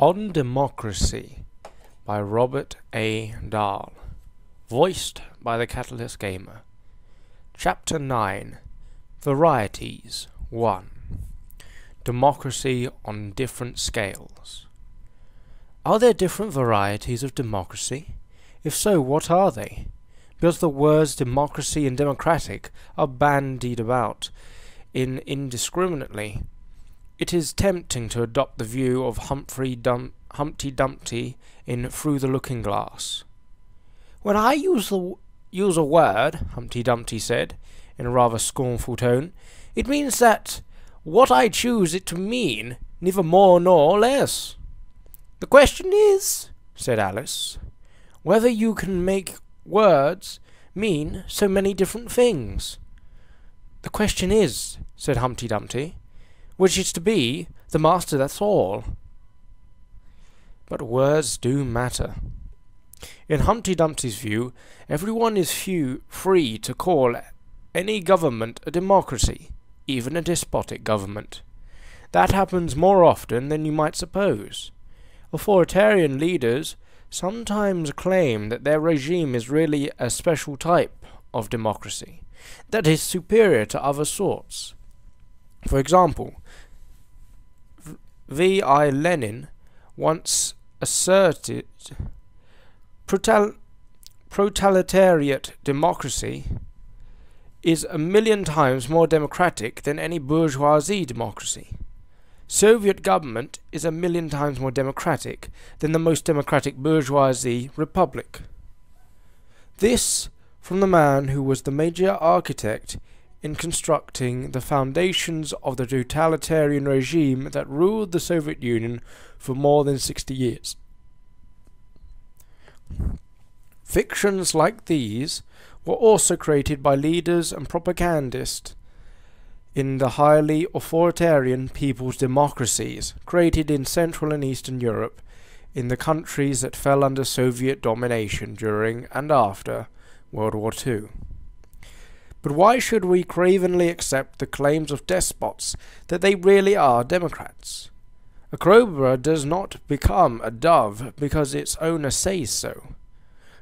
On Democracy by Robert A. Dahl. Voiced by the Catalyst Gamer. Chapter 9. Varieties 1. Democracy on different scales. Are there different varieties of democracy? If so, what are they? Because the words democracy and democratic are bandied about indiscriminately, it is tempting to adopt the view of Humpty Dumpty in Through the Looking Glass. "When I use a word," Humpty Dumpty said, in a rather scornful tone, "it means that what I choose it to mean, neither more nor less." "The question is," said Alice, "whether you can make words mean so many different things." "The question is," said Humpty Dumpty, "which is to be the master, that's all." But words do matter. In Humpty Dumpty's view, everyone is free to call any government a democracy, even a despotic government. That happens more often than you might suppose. Authoritarian leaders sometimes claim that their regime is really a special type of democracy, that is superior to other sorts. For example, V.I. Lenin once asserted proletariat democracy is 1,000,000 times more democratic than any bourgeoisie democracy. Soviet government is 1,000,000 times more democratic than the most democratic bourgeoisie republic. This from the man who was the major architect in constructing the foundations of the totalitarian regime that ruled the Soviet Union for more than 60 years. Fictions like these were also created by leaders and propagandists in the highly authoritarian people's democracies created in Central and Eastern Europe, in the countries that fell under Soviet domination during and after World War II. But why should we cravenly accept the claims of despots that they really are democrats? A cobra does not become a dove because its owner says so.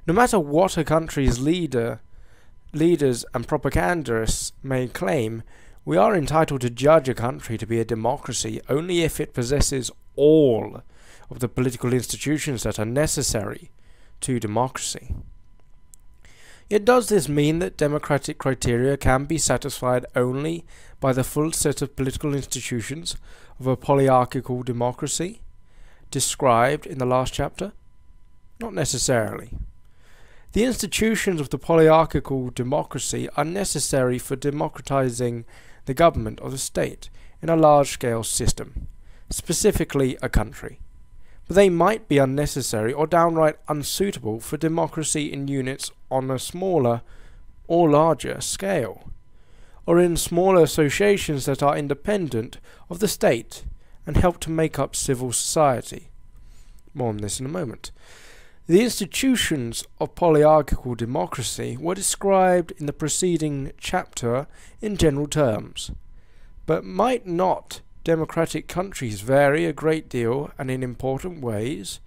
No matter what a country's leaders and propagandists may claim, we are entitled to judge a country to be a democracy only if it possesses all of the political institutions that are necessary to democracy. Yet does this mean that democratic criteria can be satisfied only by the full set of political institutions of a polyarchal democracy described in the last chapter? Not necessarily. The institutions of the polyarchal democracy are necessary for democratizing the government of the state in a large-scale system, specifically a country. But they might be unnecessary or downright unsuitable for democracy in units on a smaller or larger scale, or in smaller associations that are independent of the state and help to make up civil society. More on this in a moment. The institutions of polyarchal democracy were described in the preceding chapter in general terms, but might not democratic countries vary a great deal and in important ways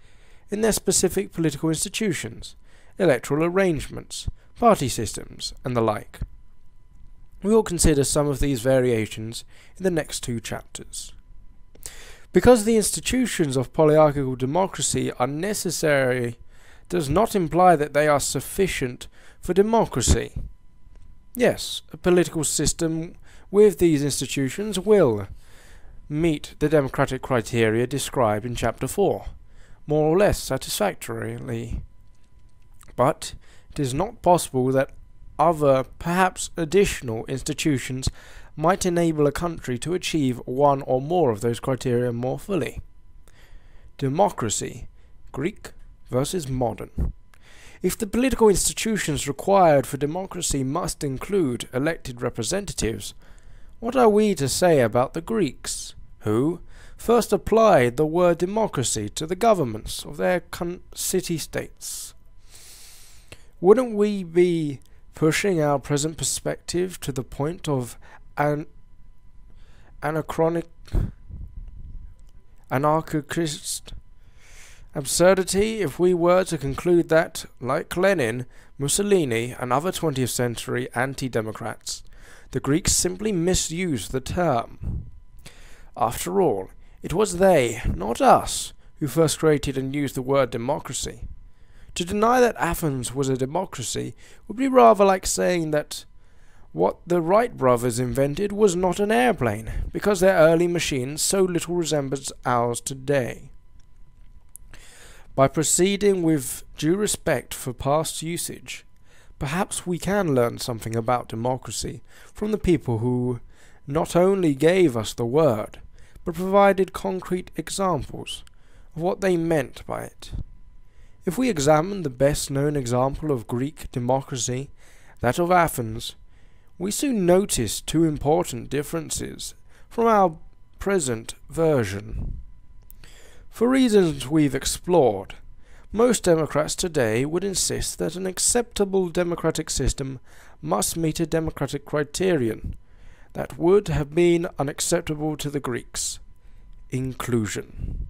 in their specific political institutions, electoral arrangements, party systems, and the like? We will consider some of these variations in the next two chapters. Because the institutions of polyarchal democracy are necessary does not imply that they are sufficient for democracy. Yes, a political system with these institutions will meet the democratic criteria described in Chapter 4, more or less satisfactorily. But it is not possible that other, perhaps additional, institutions might enable a country to achieve one or more of those criteria more fully. Democracy, Greek versus modern. If the political institutions required for democracy must include elected representatives, what are we to say about the Greeks, who first applied the word democracy to the governments of their city-states? Wouldn't we be pushing our present perspective to the point of anarchist Absurdity if we were to conclude that, like Lenin, Mussolini, and other 20th century anti-democrats, the Greeks simply misused the term. After all, it was they, not us, who first created and used the word democracy. To deny that Athens was a democracy would be rather like saying that what the Wright brothers invented was not an airplane, because their early machines so little resembles ours today. By proceeding with due respect for past usage, perhaps we can learn something about democracy from the people who not only gave us the word, but provided concrete examples of what they meant by it. If we examine the best-known example of Greek democracy, that of Athens, we soon notice two important differences from our present version. For reasons we've explored, most Democrats today would insist that an acceptable democratic system must meet a democratic criterion that would have been unacceptable to the Greeks: inclusion.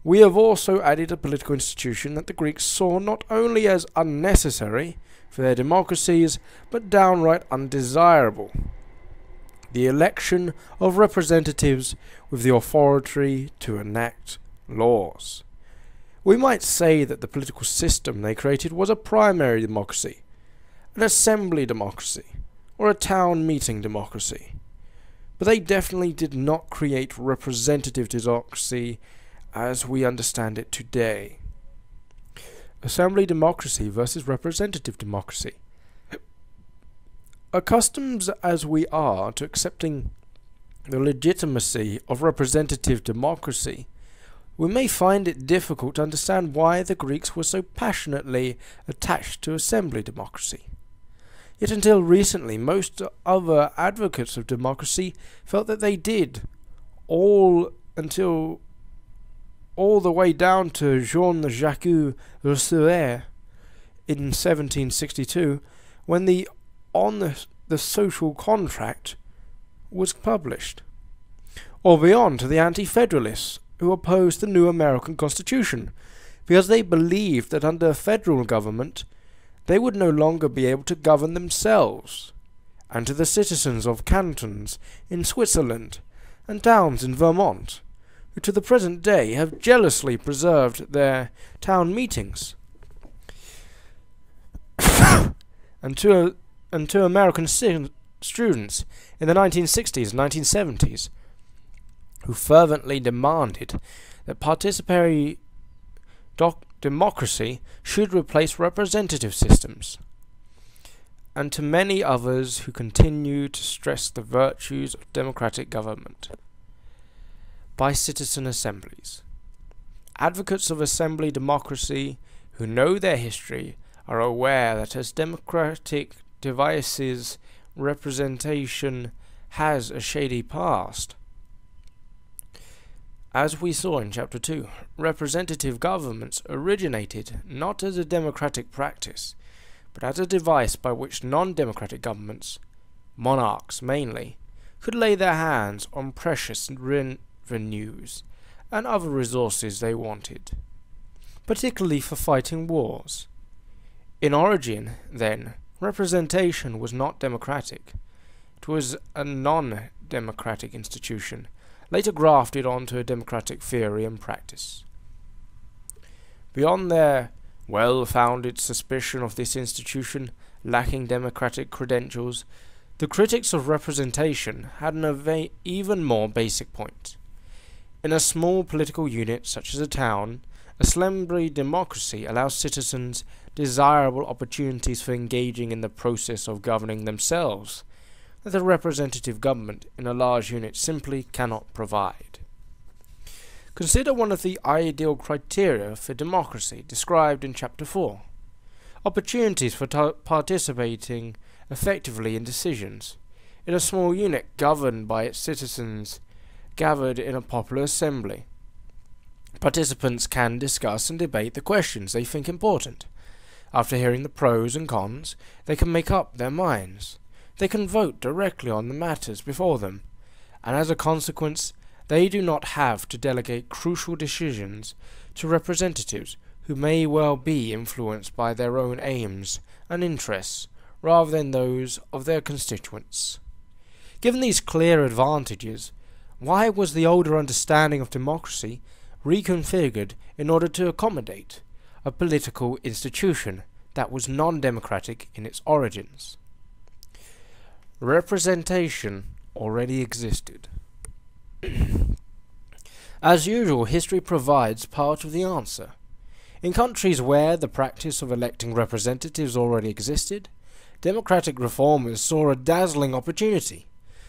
We have also added a political institution that the Greeks saw not only as unnecessary for their democracies, but downright undesirable: the election of representatives with the authority to enact laws. We might say that the political system they created was a primary democracy, an assembly democracy, or a town meeting democracy. But they definitely did not create representative democracy as we understand it today. Assembly democracy versus representative democracy. Accustomed as we are to accepting the legitimacy of representative democracy, we may find it difficult to understand why the Greeks were so passionately attached to assembly democracy. Yet until recently, most other advocates of democracy felt that they did, all the way down to Jean-Jacques Rousseau in 1762, when the On the Social Contract was published, or beyond to the anti-federalists who opposed the new American Constitution, because they believed that under a federal government they would no longer be able to govern themselves, and to the citizens of cantons in Switzerland and towns in Vermont, who to the present day have jealously preserved their town meetings, and to American students in the 1960s and 1970s, who fervently demanded that participatory democracy should replace representative systems, and to many others who continue to stress the virtues of democratic government by citizen assemblies. Advocates of assembly democracy who know their history are aware that as democratic devices, representation has a shady past. As we saw in Chapter 2, representative governments originated not as a democratic practice, but as a device by which non-democratic governments, monarchs mainly, could lay their hands on precious revenues and other resources they wanted, particularly for fighting wars. In origin, then, representation was not democratic. It was a non-democratic institution, later grafted onto a democratic theory and practice. Beyond their well-founded suspicion of this institution lacking democratic credentials, the critics of representation had an even more basic point. In a small political unit such as a town, assembly democracy allows citizens desirable opportunities for engaging in the process of governing themselves that a representative government in a large unit simply cannot provide. Consider one of the ideal criteria for democracy described in Chapter 4: opportunities for participating effectively in decisions in a small unit governed by its citizens gathered in a popular assembly. Participants can discuss and debate the questions they think important. After hearing the pros and cons, they can make up their minds. They can vote directly on the matters before them, and as a consequence, They do not have to delegate crucial decisions to representatives who may well be influenced by their own aims and interests rather than those of their constituents. Given these clear advantages, why was the older understanding of democracy reconfigured in order to accommodate a political institution that was non-democratic in its origins? Representation already existed. As usual, history provides part of the answer. In countries where the practice of electing representatives already existed, democratic reformers saw a dazzling opportunity.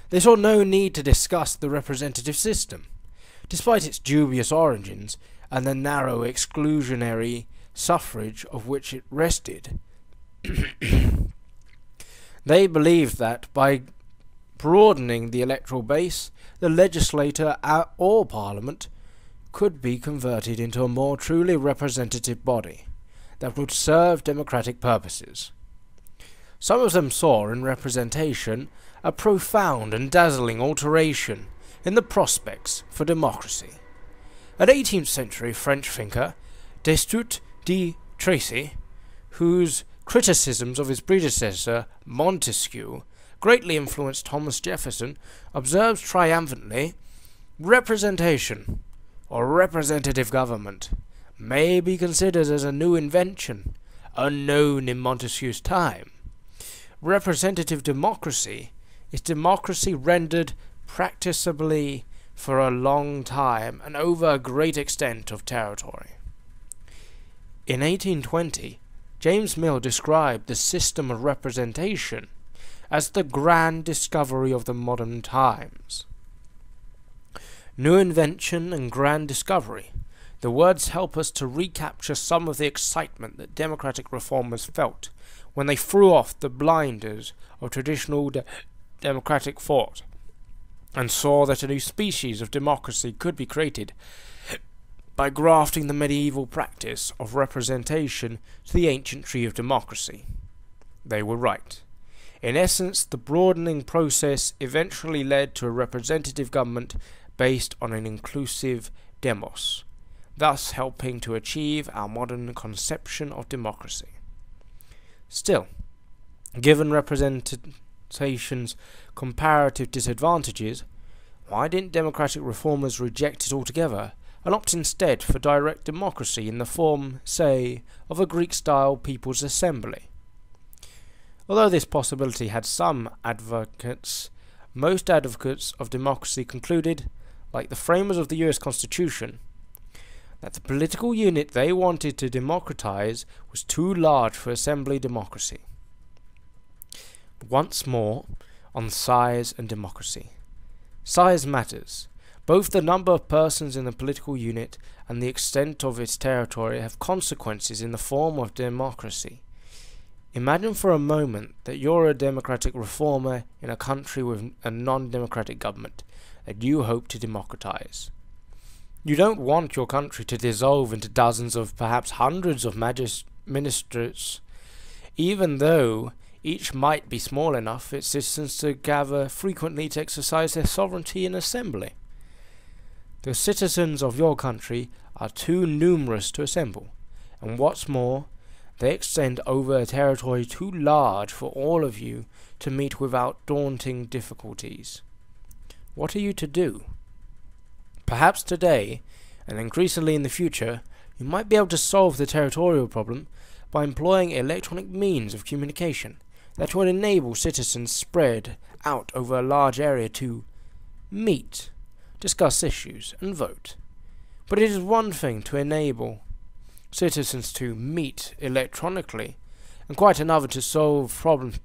They saw no need to discuss the representative system, despite its dubious origins and the narrow exclusionary suffrage of which it rested. They believed that by broadening the electoral base, the legislature or parliament could be converted into a more truly representative body that would serve democratic purposes. Some of them saw in representation a profound and dazzling alteration in the prospects for democracy. An 18th century French thinker, Destutt de Tracy, whose criticisms of his predecessor Montesquieu greatly influenced Thomas Jefferson, observes triumphantly, "Representation, or representative government, may be considered as a new invention, unknown in Montesquieu's time. Representative democracy is democracy rendered practicably for a long time and over a great extent of territory." In 1820, James Mill described the system of representation as the grand discovery of the modern times. New invention and grand discovery. The words help us to recapture some of the excitement that democratic reformers felt when they threw off the blinders of traditional democratic thought and saw that a new species of democracy could be created by grafting the medieval practice of representation to the ancient tree of democracy. They were right. In essence, the broadening process eventually led to a representative government based on an inclusive demos, thus helping to achieve our modern conception of democracy. Still, given representation's comparative disadvantages, why didn't democratic reformers reject it altogether and opt instead for direct democracy in the form, say, of a Greek-style People's Assembly? Although this possibility had some advocates, most advocates of democracy concluded, like the framers of the US Constitution, that the political unit they wanted to democratize was too large for assembly democracy. Once more, on size and democracy. Size matters. Both the number of persons in the political unit and the extent of its territory have consequences in the form of democracy. Imagine for a moment that you're a democratic reformer in a country with a non-democratic government that you hope to democratize. You don't want your country to dissolve into dozens of perhaps hundreds of ministers, even though each might be small enough for its citizens to gather frequently to exercise their sovereignty in assembly. The citizens of your country are too numerous to assemble, and what's more, they extend over a territory too large for all of you to meet without daunting difficulties. What are you to do? Perhaps today, and increasingly in the future, you might be able to solve the territorial problem by employing electronic means of communication that would enable citizens spread out over a large area to meet, discuss issues, and vote. But it is one thing to enable citizens to meet electronically, and quite another to solve problems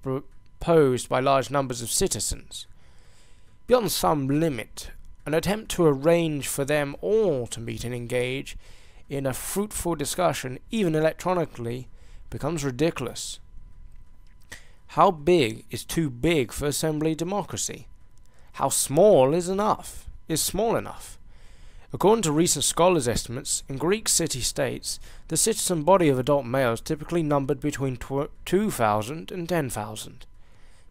posed by large numbers of citizens. Beyond some limit, an attempt to arrange for them all to meet and engage in a fruitful discussion, even electronically, becomes ridiculous. How big is too big for assembly democracy? How small is small enough? According to recent scholars' estimates, in Greek city-states, the citizen body of adult males typically numbered between 2,000 and 10,000.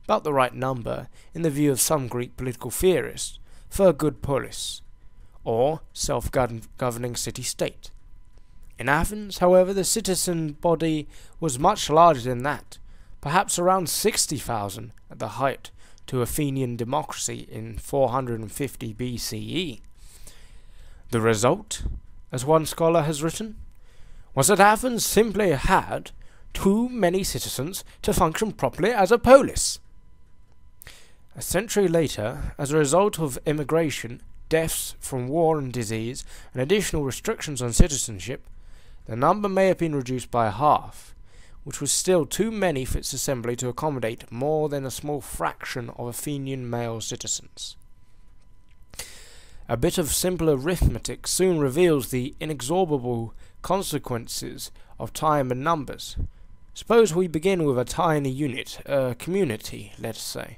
About the right number, in the view of some Greek political theorists, for a good polis. or self-governing city-state. In Athens, however, the citizen body was much larger than that, perhaps around 60,000 at the height to Athenian democracy in 450 BCE. The result, as one scholar has written, was that Athens simply had too many citizens to function properly as a polis. A century later, as a result of immigration, deaths from war and disease, and additional restrictions on citizenship, the number may have been reduced by half, which was still too many for its assembly to accommodate more than a small fraction of Athenian male citizens. A bit of simple arithmetic soon reveals the inexorable consequences of time and numbers. Suppose we begin with a tiny unit, a community, let's say,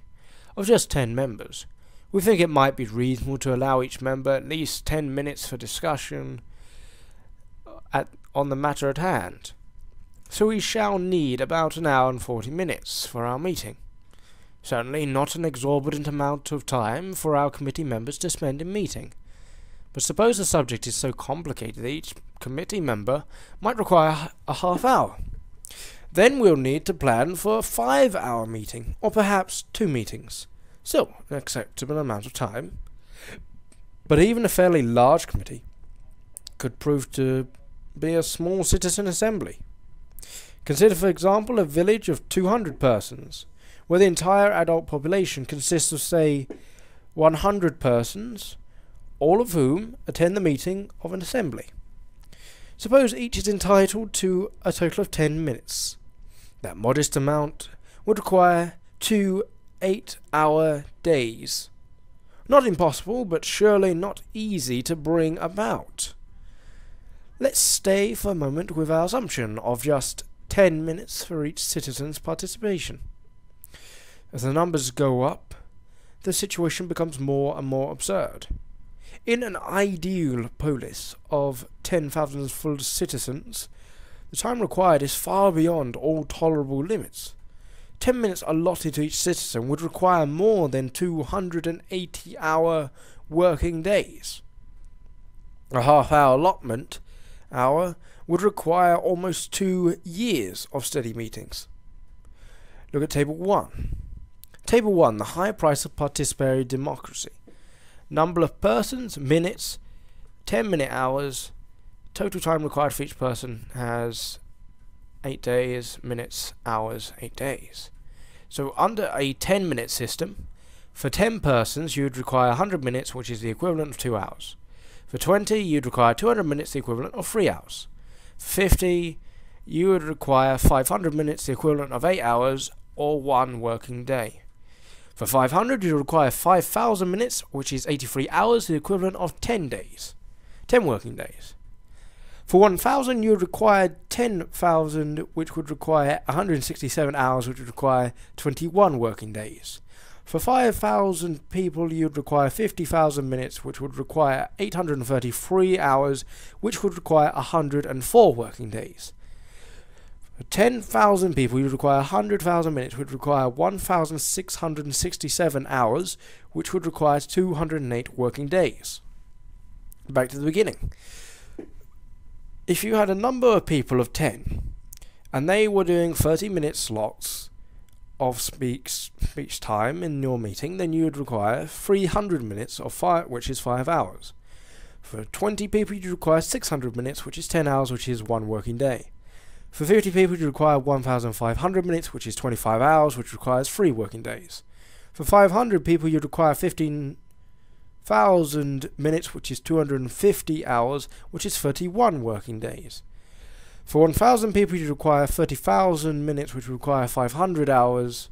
of just 10 members. We think it might be reasonable to allow each member at least 10 minutes for discussion on the matter at hand. So we shall need about an hour and 40 minutes for our meeting. Certainly not an exorbitant amount of time for our committee members to spend in meeting. But suppose the subject is so complicated that each committee member might require a half hour. Then we'll need to plan for a 5-hour meeting, or perhaps 2 meetings. Still an acceptable amount of time. But even a fairly large committee could prove to be a small citizen assembly. Consider, for example, a village of 200 persons, where the entire adult population consists of, say, 100 persons, all of whom attend the meeting of an assembly. Suppose each is entitled to a total of 10 minutes. That modest amount would require 2 8-hour days. Not impossible, but surely not easy to bring about. Let's stay for a moment with our assumption of just 10 minutes for each citizen's participation. As the numbers go up, the situation becomes more and more absurd. In an ideal polis of 10,000 full citizens, the time required is far beyond all tolerable limits. 10 minutes allotted to each citizen would require more than 280-hour working days. A half-hour allotment hour would require almost 2 years of steady meetings. Look at Table 1. Table 1, the high price of participatory democracy. Number of persons, minutes, 10-minute hours. Total time required for each person has 8 days, minutes, hours, 8 days. So under a 10-minute system, for 10 persons you would require 100 minutes, which is the equivalent of 2 hours. For 20 you'd require 200 minutes, the equivalent of 3 hours. For 50 you would require 500 minutes, the equivalent of 8 hours, or 1 working day. For 500 you require 5,000 minutes, which is 83 hours, the equivalent of 10 days. 10 working days. For 1,000 you would require 10,000, which would require 167 hours, which would require 21 working days. For 5,000 people you would require 50,000 minutes, which would require 833 hours, which would require 104 working days. For 10,000 people you would require 100,000 minutes, which would require 1,667 hours, which would require 208 working days. Back to the beginning. If you had a number of people of 10, and they were doing 30-minute slots of speech time in your meeting, then you would require 300 minutes, which is 5 hours. For 20 people you require 600 minutes, which is 10 hours, which is 1 working day. For 50 people you require 1,500 minutes, which is 25 hours, which requires 3 working days. For 500 people you require 15,000 minutes, which is 250 hours, which is 31 working days. For 1,000 people you require 30,000 minutes, which require 500 hours,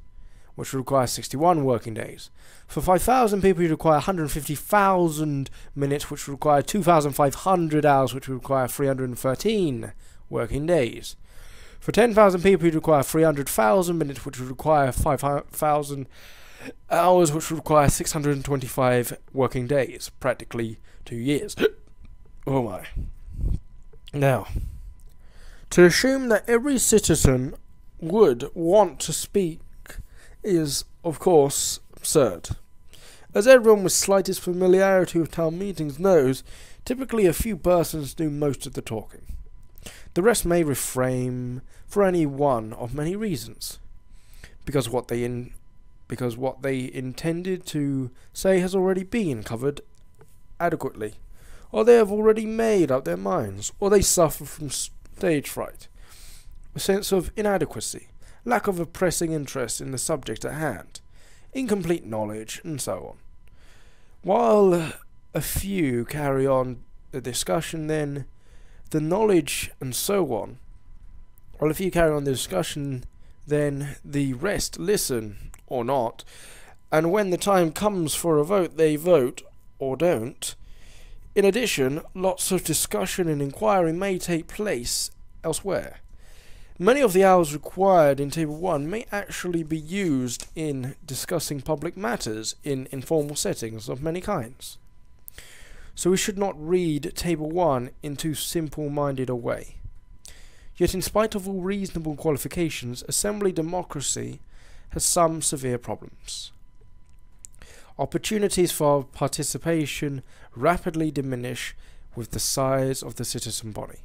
which requires 61 working days. For 5,000 people you require 150,000 minutes, which require 2,500 hours, which require 313 working days. For 10,000 people you require 300,000 minutes, which would require 5,000 hours, which would require 625 working days, practically 2 years. Oh my. Now, to assume that every citizen would want to speak is, of course, absurd. As everyone with slightest familiarity with town meetings knows, typically a few persons do most of the talking. The rest may refrain for any one of many reasons, because what they intended to say has already been covered adequately, or they have already made up their minds, or they suffer from stage fright, a sense of inadequacy, lack of a pressing interest in the subject at hand, incomplete knowledge, and so on. While a few carry on the discussion, then the knowledge and so on. While if you carry on the discussion, then the rest listen or not, and when the time comes for a vote, they vote or don't. In addition, lots of discussion and inquiry may take place elsewhere. Many of the hours required in Table 1 may actually be used in discussing public matters in informal settings of many kinds. So we should not read Table 1 in too simple-minded a way. Yet in spite of all reasonable qualifications, assembly democracy has some severe problems. Opportunities for participation rapidly diminish with the size of the citizen body.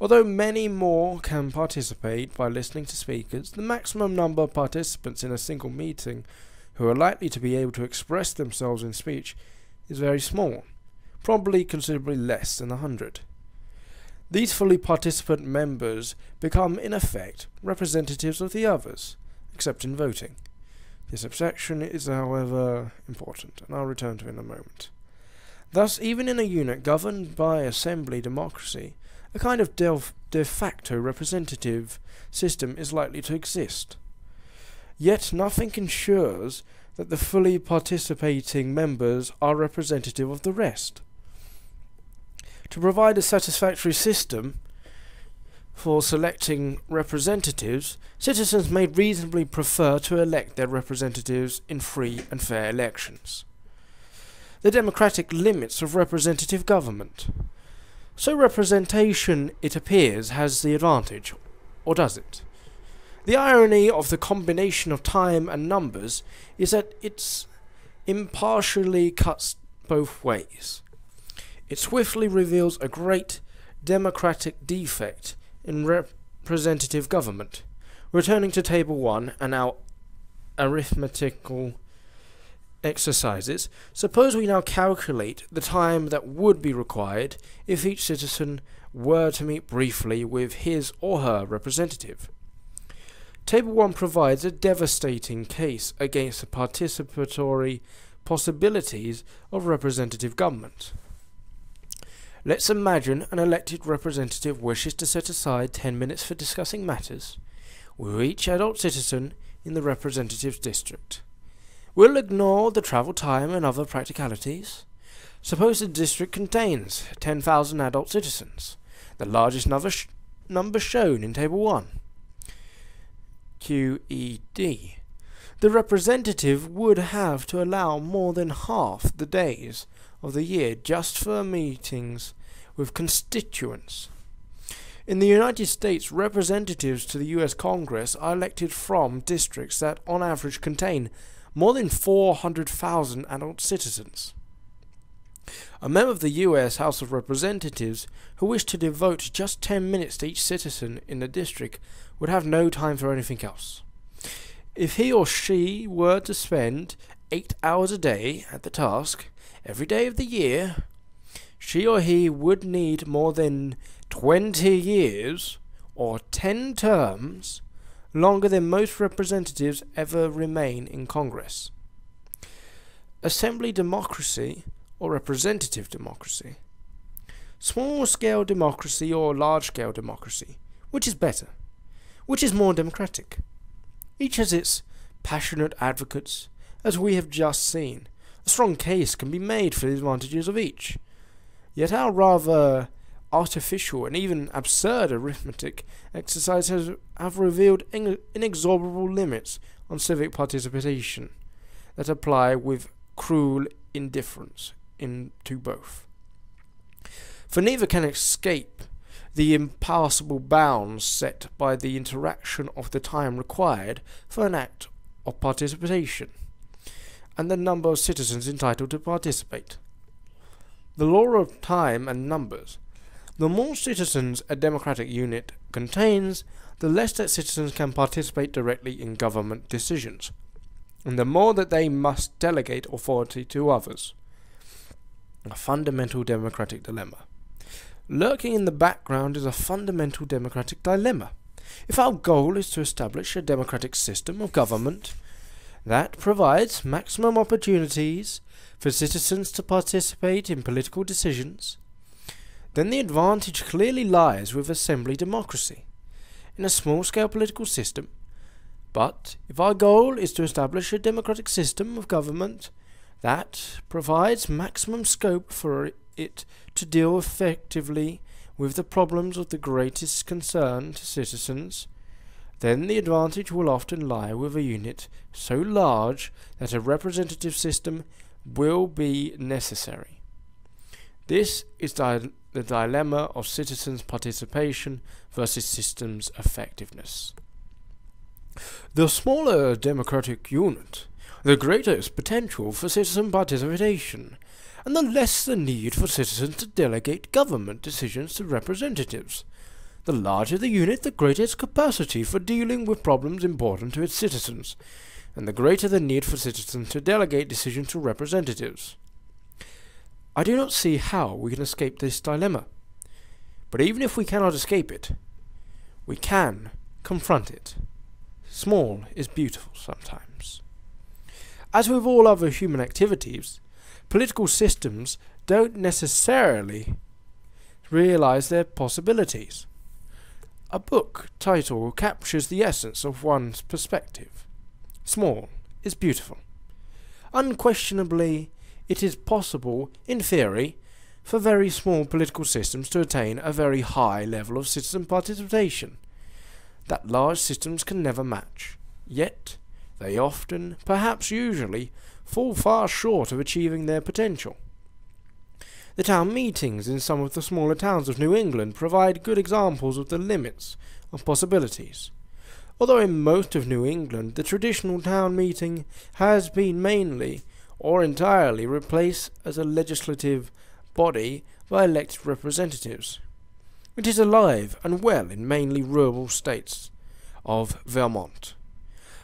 Although many more can participate by listening to speakers, the maximum number of participants in a single meeting who are likely to be able to express themselves in speech is very small, probably considerably less than 100. These fully participant members become, in effect, representatives of the others, except in voting. This abstraction is, however, important, and I'll return to it in a moment. Thus, even in a unit governed by assembly democracy, a kind of de facto representative system is likely to exist. Yet nothing ensures that the fully participating members are representative of the rest. To provide a satisfactory system for selecting representatives, citizens may reasonably prefer to elect their representatives in free and fair elections. The democratic limits of representative government. So representation, it appears, has the advantage, or does it? The irony of the combination of time and numbers is that it impartially cuts both ways. It swiftly reveals a great democratic defect in representative government. Returning to Table 1 and our arithmetical exercises, suppose we now calculate the time that would be required if each citizen were to meet briefly with his or her representative. Table 1 provides a devastating case against the participatory possibilities of representative government. Let's imagine an elected representative wishes to set aside 10 minutes for discussing matters with each adult citizen in the representative's district. We'll ignore the travel time and other practicalities. Suppose the district contains 10,000 adult citizens, the largest number shown in Table 1. QED. The representative would have to allow more than half the days of the year just for meetings with constituents. In the United States, representatives to the US Congress are elected from districts that on average contain more than 400,000 adult citizens. A member of the US House of Representatives who wished to devote just 10 minutes to each citizen in the district would have no time for anything else. If he or she were to spend 8 hours a day at the task, every day of the year, she or he would need more than 20 years, or 10 terms, longer than most representatives ever remain in Congress. Assembly democracy, or representative democracy. Small-scale democracy or large-scale democracy. Which is better? Which is more democratic? Each has its passionate advocates, as we have just seen. A strong case can be made for the advantages of each. Yet our rather artificial and even absurd arithmetic exercises have revealed inexorable limits on civic participation that apply with cruel indifference to both. For neither can escape the impassable bounds set by the interaction of the time required for an act of participation. and the number of citizens entitled to participate. The law of time and numbers. The more citizens a democratic unit contains, the less that citizens can participate directly in government decisions, and the more that they must delegate authority to others. A fundamental democratic dilemma. Lurking in the background is a fundamental democratic dilemma. If our goal is to establish a democratic system of government that provides maximum opportunities for citizens to participate in political decisions, then the advantage clearly lies with assembly democracy in a small-scale political system. But if our goal is to establish a democratic system of government that provides maximum scope for it to deal effectively with the problems of the greatest concern to citizens, then the advantage will often lie with a unit so large that a representative system will be necessary. This is the dilemma of citizens' participation versus systems' effectiveness. The smaller a democratic unit, the greater its potential for citizen participation, and the less the need for citizens to delegate government decisions to representatives. The larger the unit, the greater its capacity for dealing with problems important to its citizens, and the greater the need for citizens to delegate decisions to representatives. I do not see how we can escape this dilemma, but even if we cannot escape it, we can confront it. Small is beautiful sometimes. As with all other human activities, political systems don't necessarily realize their possibilities. A book title captures the essence of one's perspective. Small is beautiful. Unquestionably, it is possible, in theory, for very small political systems to attain a very high level of citizen participation that large systems can never match. Yet, they often, perhaps usually, fall far short of achieving their potential. The town meetings in some of the smaller towns of New England provide good examples of the limits of possibilities. Although in most of New England the traditional town meeting has been mainly or entirely replaced as a legislative body by elected representatives, it is alive and well in mainly rural states of Vermont.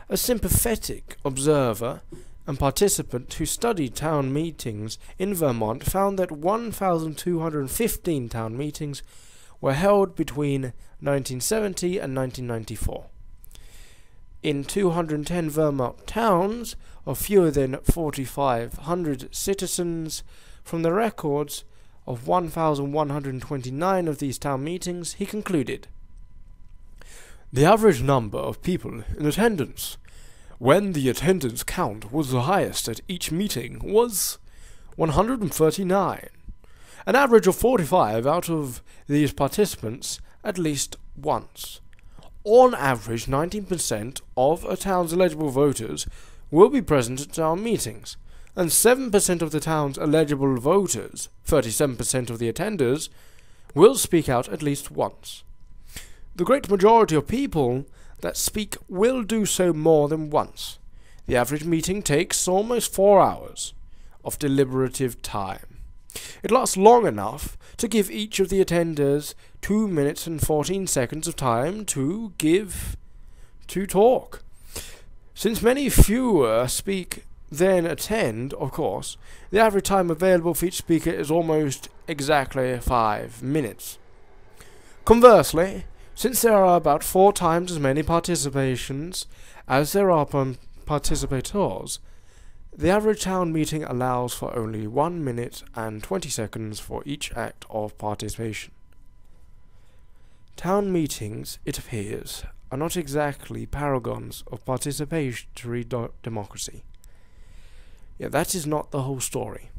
A sympathetic observer and participant who studied town meetings in Vermont found that 1,215 town meetings were held between 1970 and 1994. In 210 Vermont towns of fewer than 4,500 citizens, from the records of 1,129 of these town meetings, he concluded, "The average number of people in attendance, when the attendance count was the highest at each meeting, was 139. An average of 45 out of these participants at least once. On average, 19% of a town's eligible voters will be present at town meetings, and 7% of the town's eligible voters, 37% of the attenders, will speak out at least once. The great majority of people that speak will do so more than once. The average meeting takes almost 4 hours of deliberative time. It lasts long enough to give each of the attenders 2 minutes and 14 seconds of time to talk. Since many fewer speak than attend, of course, the average time available for each speaker is almost exactly 5 minutes. Conversely, since there are about 4 times as many participations as there are participators, the average town meeting allows for only 1 minute and 20 seconds for each act of participation. Town meetings, it appears, are not exactly paragons of participatory democracy. Yet that is not the whole story.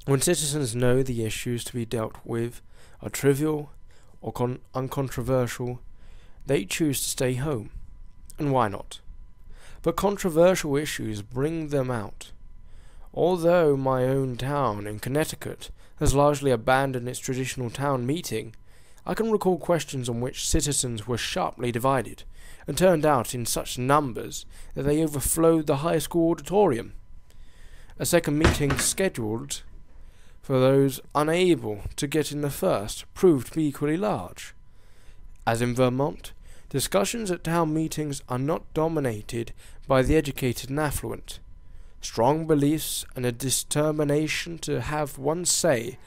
When citizens know the issues to be dealt with are trivial or uncontroversial, they choose to stay home. And why not? But controversial issues bring them out. Although my own town in Connecticut has largely abandoned its traditional town meeting, I can recall questions on which citizens were sharply divided, and turned out in such numbers that they overflowed the high school auditorium. a second meeting scheduled for those unable to get in the first proved to be equally large. As in Vermont, discussions at town meetings are not dominated by the educated and affluent. Strong beliefs and a determination to have one's say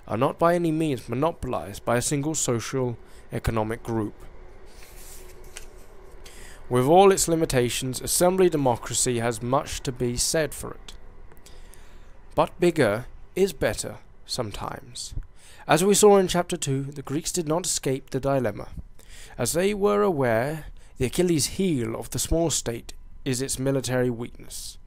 are not by any means monopolized by a single social economic group. With all its limitations, assembly democracy has much to be said for it. But bigger is better sometimes. As we saw in Chapter 2, the Greeks did not escape the dilemma. As they were aware, the Achilles heel of the small state is its military weakness.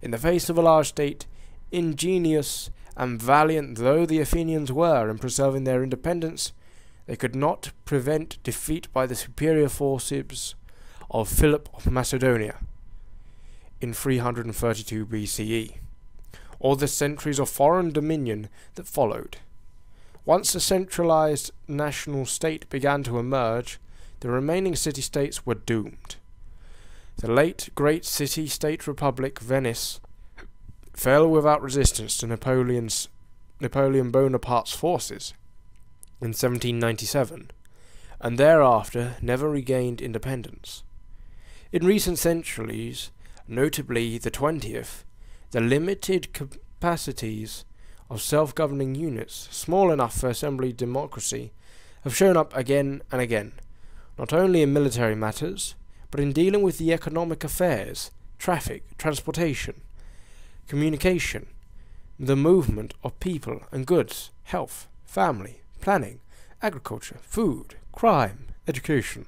In the face of a large state, ingenious and valiant though the Athenians were in preserving their independence, they could not prevent defeat by the superior forces of Philip of Macedonia in 332 BCE, or the centuries of foreign dominion that followed. Once a centralized national state began to emerge, the remaining city-states were doomed. The late great city-state republic, Venice, fell without resistance to Napoleon Bonaparte's forces in 1797, and thereafter never regained independence. In recent centuries, notably the 20th, the limited capacities of self-governing units, small enough for assembly democracy, have shown up again and again, not only in military matters, but in dealing with the economic affairs, traffic, transportation, communication, the movement of people and goods, health, family, planning, agriculture, food, crime, education,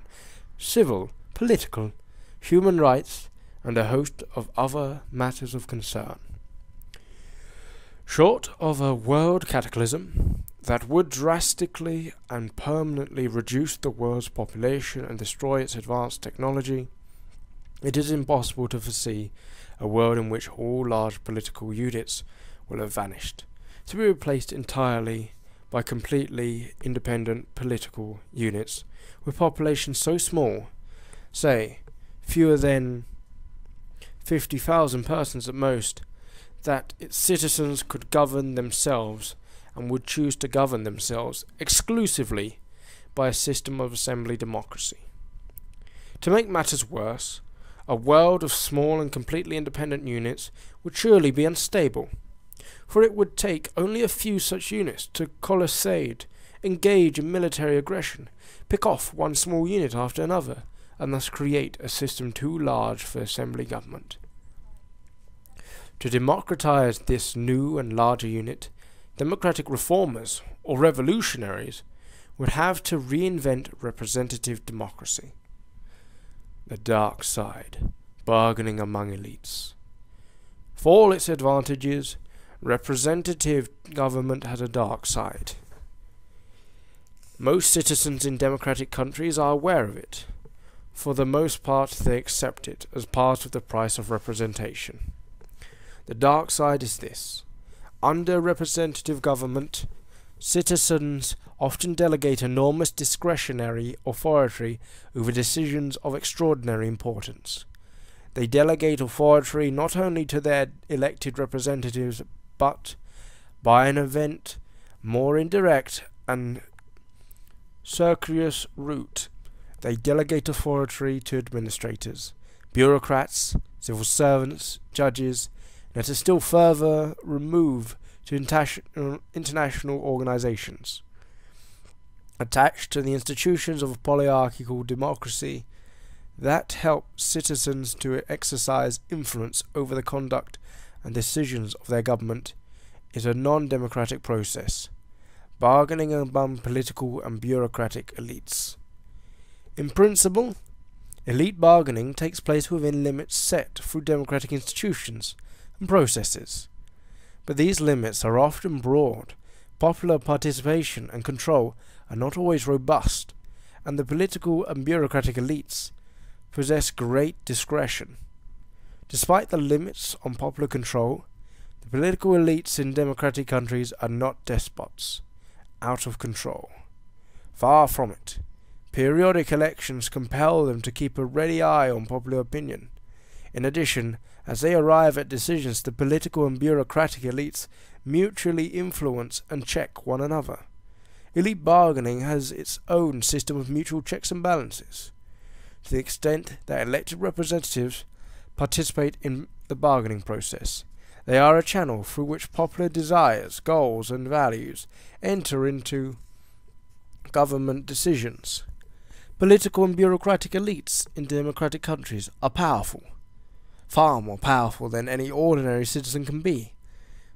civil, political, human rights, and a host of other matters of concern. Short of a world cataclysm that would drastically and permanently reduce the world's population and destroy its advanced technology, it is impossible to foresee a world in which all large political units will have vanished, to be replaced entirely by completely independent political units with populations so small, say, fewer than 50,000 persons at most, that its citizens could govern themselves and would choose to govern themselves exclusively by a system of assembly democracy. To make matters worse, a world of small and completely independent units would surely be unstable, for it would take only a few such units to coalesce, engage in military aggression, pick off one small unit after another, and thus create a system too large for assembly government. To democratize this new and larger unit, democratic reformers, or revolutionaries, would have to reinvent representative democracy. The dark side, bargaining among elites. For all its advantages, representative government has a dark side. Most citizens in democratic countries are aware of it. For the most part, they accept it as part of the price of representation. The dark side is this. Under representative government, citizens often delegate enormous discretionary authority over decisions of extraordinary importance. They delegate authority not only to their elected representatives, but, by an event more indirect and circuitous route, they delegate authority to administrators, bureaucrats, civil servants, judges, and at a still further remove to international organizations. Attached to the institutions of a polyarchal democracy that help citizens to exercise influence over the conduct and decisions of their government is a non-democratic process, bargaining among political and bureaucratic elites. In principle, elite bargaining takes place within limits set through democratic institutions and processes, but these limits are often broad. Popular participation and control are not always robust, and the political and bureaucratic elites possess great discretion. Despite the limits on popular control, the political elites in democratic countries are not despots, out of control. Far from it. Periodic elections compel them to keep a ready eye on popular opinion. In addition, As they arrive at decisions, the political and bureaucratic elites mutually influence and check one another. Elite bargaining has its own system of mutual checks and balances. To the extent that elected representatives participate in the bargaining process, they are a channel through which popular desires, goals, and values enter into government decisions. Political and bureaucratic elites in democratic countries are powerful, far more powerful than any ordinary citizen can be,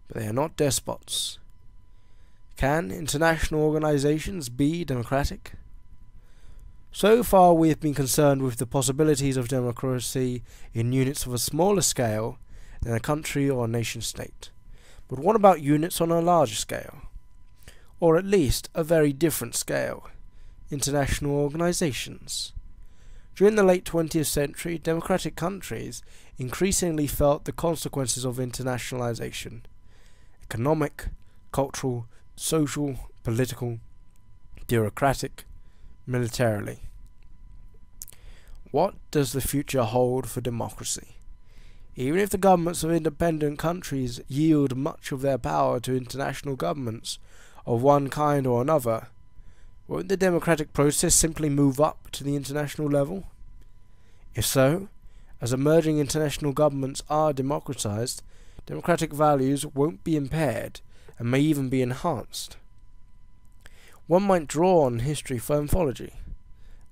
but they are not despots. Can international organizations be democratic? So far we have been concerned with the possibilities of democracy in units of a smaller scale than a country or a nation-state. But what about units on a larger scale? Or at least a very different scale? International organizations. During the late 20th century, democratic countries increasingly felt the consequences of internationalization: economic, cultural, social, political, bureaucratic, militarily. What does the future hold for democracy? Even if the governments of independent countries yield much of their power to international governments of one kind or another, won't the democratic process simply move up to the international level? If so, as emerging international governments are democratized, democratic values won't be impaired and may even be enhanced. One might draw on history for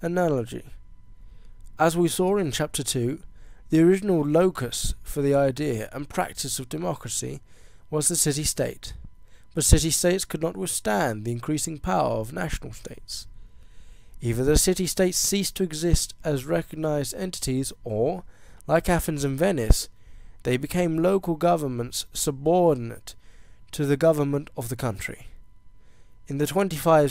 analogy. As we saw in Chapter 2, the original locus for the idea and practice of democracy was the city-state, but city-states could not withstand the increasing power of national states. Either the city-states ceased to exist as recognized entities, or, like Athens and Venice, they became local governments subordinate to the government of the country. In the 21st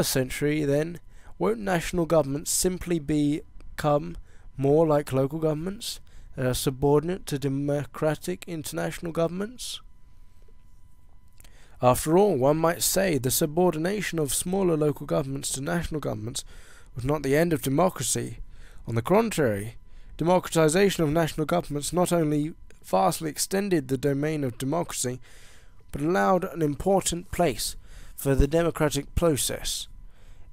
century, then, won't national governments simply become more like local governments that are subordinate to democratic international governments? After all, one might say the subordination of smaller local governments to national governments was not the end of democracy. On the contrary, democratization of national governments not only vastly extended the domain of democracy, but allowed an important place for the democratic process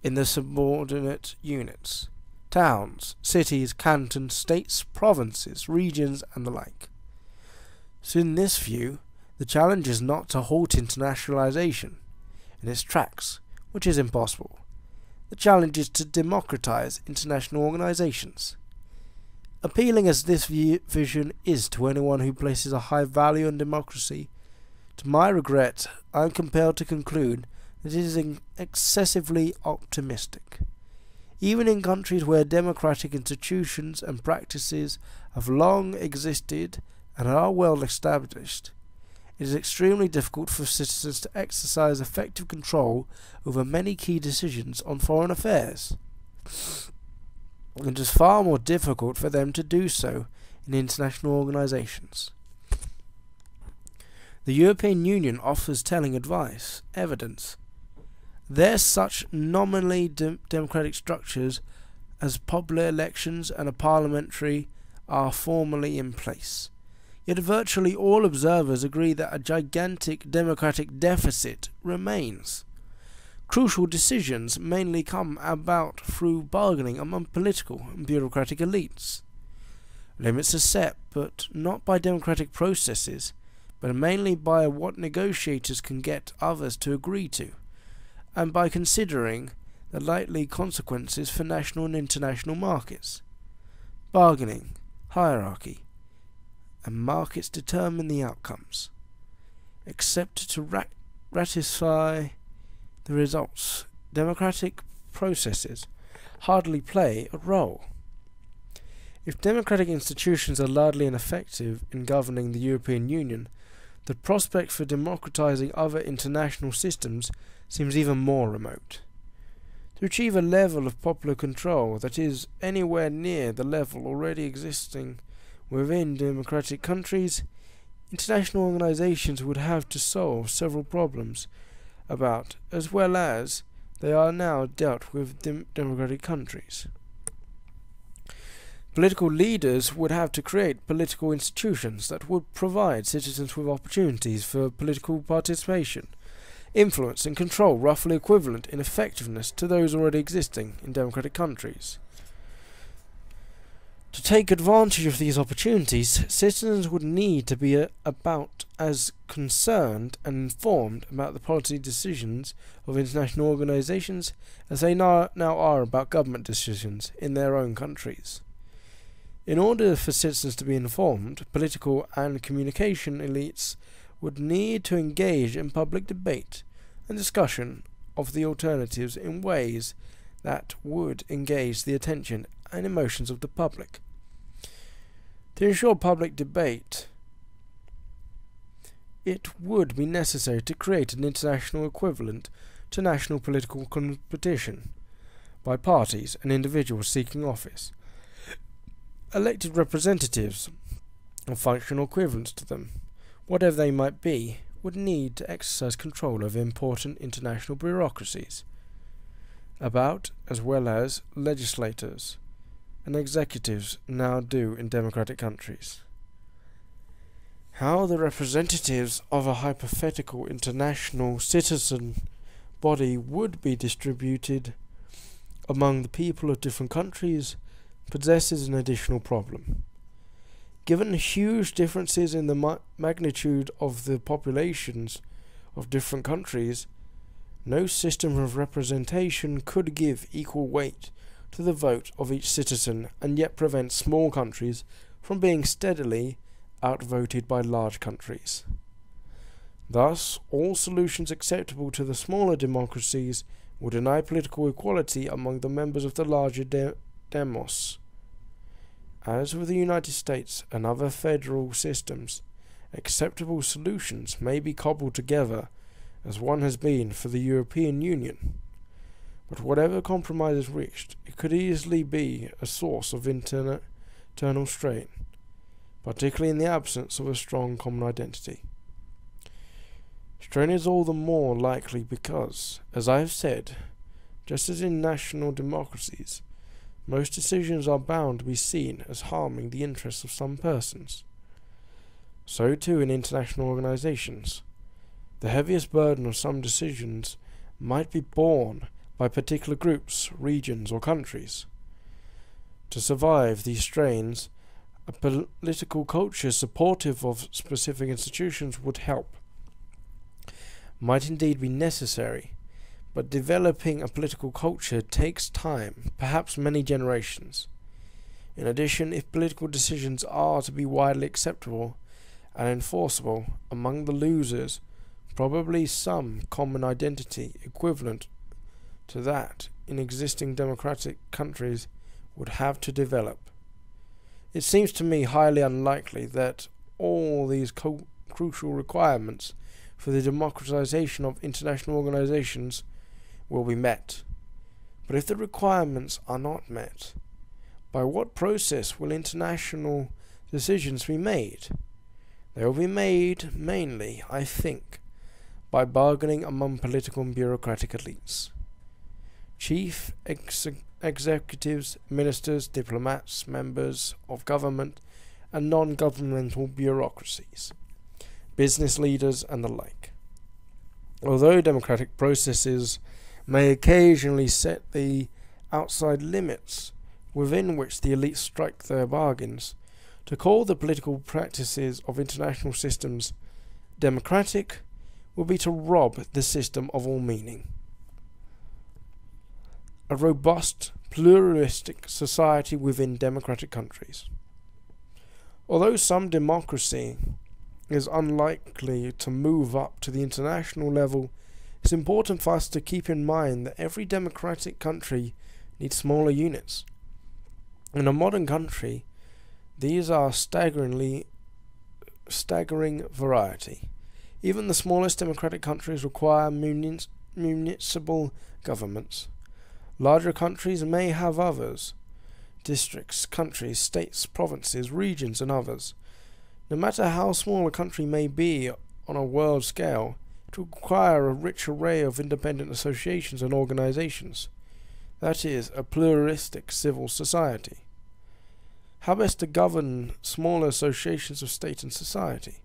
in the subordinate units: towns, cities, cantons, states, provinces, regions, and the like. So in this view, the challenge is not to halt internationalization in its tracks, which is impossible. The challenge is to democratize international organizations. Appealing as this vision is to anyone who places a high value on democracy, to my regret, I am compelled to conclude that it is excessively optimistic. Even in countries where democratic institutions and practices have long existed and are well established, it is extremely difficult for citizens to exercise effective control over many key decisions on foreign affairs. It is far more difficult for them to do so in international organizations. The European Union offers telling evidence. There's such nominally democratic structures as popular elections and a parliamentary are formally in place. Yet virtually all observers agree that a gigantic democratic deficit remains. Crucial decisions mainly come about through bargaining among political and bureaucratic elites. Limits are set, but not by democratic processes, but mainly by what negotiators can get others to agree to, and by considering the likely consequences for national and international markets. Bargaining, hierarchy, and markets determine the outcomes. Except to ratify the results, democratic processes hardly play a role. If democratic institutions are largely ineffective in governing the European Union, the prospect for democratizing other international systems seems even more remote. To achieve a level of popular control that is anywhere near the level already existing within democratic countries, international organizations would have to solve several problems about as well as they are now dealt with democratic countries. Political leaders would have to create political institutions that would provide citizens with opportunities for political participation, influence and control roughly equivalent in effectiveness to those already existing in democratic countries. To take advantage of these opportunities, citizens would need to be about as concerned and informed about the policy decisions of international organizations as they now are about government decisions in their own countries. In order for citizens to be informed, political and communication elites would need to engage in public debate and discussion of the alternatives in ways that would engage the attention and emotions of the public. To ensure public debate, it would be necessary to create an international equivalent to national political competition by parties and individuals seeking office. Elected representatives, or functional equivalents to them, whatever they might be, would need to exercise control over important international bureaucracies, about as well as legislators and executives now do in democratic countries. How the representatives of a hypothetical international citizen body would be distributed among the people of different countries possesses an additional problem. Given the huge differences in the magnitude of the populations of different countries, no system of representation could give equal weight to the vote of each citizen and yet prevent small countries from being steadily outvoted by large countries. Thus, all solutions acceptable to the smaller democracies will deny political equality among the members of the larger demos. As with the United States and other federal systems, acceptable solutions may be cobbled together as one has been for the European Union. But whatever compromise is reached, it could easily be a source of internal strain, particularly in the absence of a strong common identity. Strain is all the more likely because, as I have said, just as in national democracies, most decisions are bound to be seen as harming the interests of some persons. So too in international organizations. The heaviest burden of some decisions might be borne by particular groups, regions, or countries. To survive these strains, a political culture supportive of specific institutions would help. Might indeed be necessary, but developing a political culture takes time, perhaps many generations. In addition, if political decisions are to be widely acceptable and enforceable among the losers, probably some common identity equivalent to that in existing democratic countries would have to develop. It seems to me highly unlikely that all these crucial requirements for the democratization of international organizations will be met. But if the requirements are not met, by what process will international decisions be made? They will be made mainly, I think, by bargaining among political and bureaucratic elites. Chief executives, ministers, diplomats, members of government and non-governmental bureaucracies, business leaders and the like. Although democratic processes may occasionally set the outside limits within which the elites strike their bargains, to call the political practices of international systems democratic would be to rob the system of all meaning. A robust, pluralistic society within democratic countries. Although some democracy is unlikely to move up to the international level, it's important for us to keep in mind that every democratic country needs smaller units. In a modern country, these are staggering variety. Even the smallest democratic countries require municipal governments. Larger countries may have others. Districts, countries, states, provinces, regions, and others. No matter how small a country may be on a world scale, it will require a rich array of independent associations and organizations. That is, a pluralistic civil society. how best to govern smaller associations of state and society,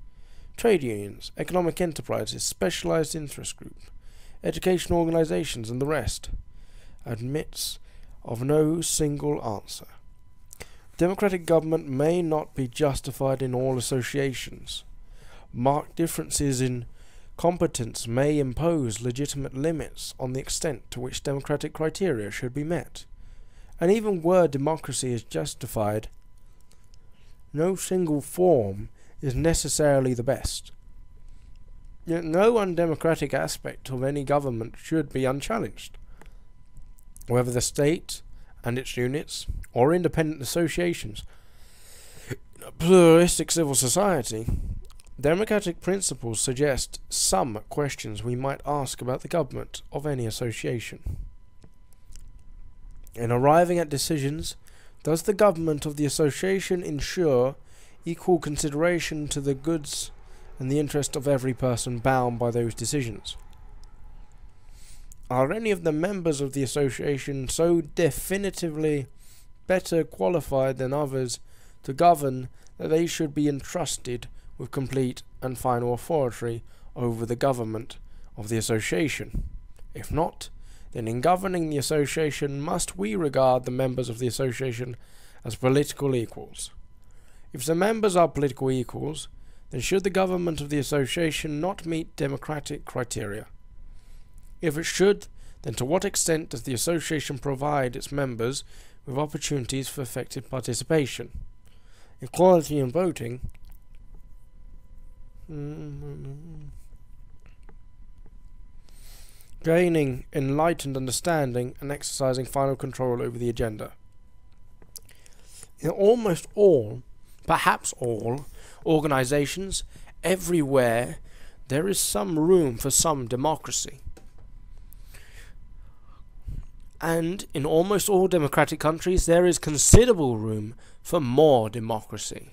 trade unions, economic enterprises, specialized interest groups, educational organizations, and the rest, admits of no single answer. Democratic government may not be justified in all associations. Marked differences in competence may impose legitimate limits on the extent to which democratic criteria should be met. And even where democracy is justified, no single form is necessarily the best. Yet no undemocratic aspect of any government should be unchallenged. Whether the state and its units, or independent associations, a pluralistic civil society, democratic principles suggest some questions we might ask about the government of any association. In arriving at decisions, does the government of the association ensure equal consideration to the goods and the interest of every person bound by those decisions? Are any of the members of the association so definitively better qualified than others to govern that they should be entrusted with complete and final authority over the government of the association? If not, then in governing the association must we regard the members of the association as political equals? If the members are political equals, then should the government of the association not meet democratic criteria? If it should, then to what extent does the association provide its members with opportunities for effective participation? Equality in voting gaining enlightened understanding and exercising final control over the agenda. In almost all, perhaps all, organizations, everywhere, there is some room for some democracy. And in almost all democratic countries, there is considerable room for more democracy.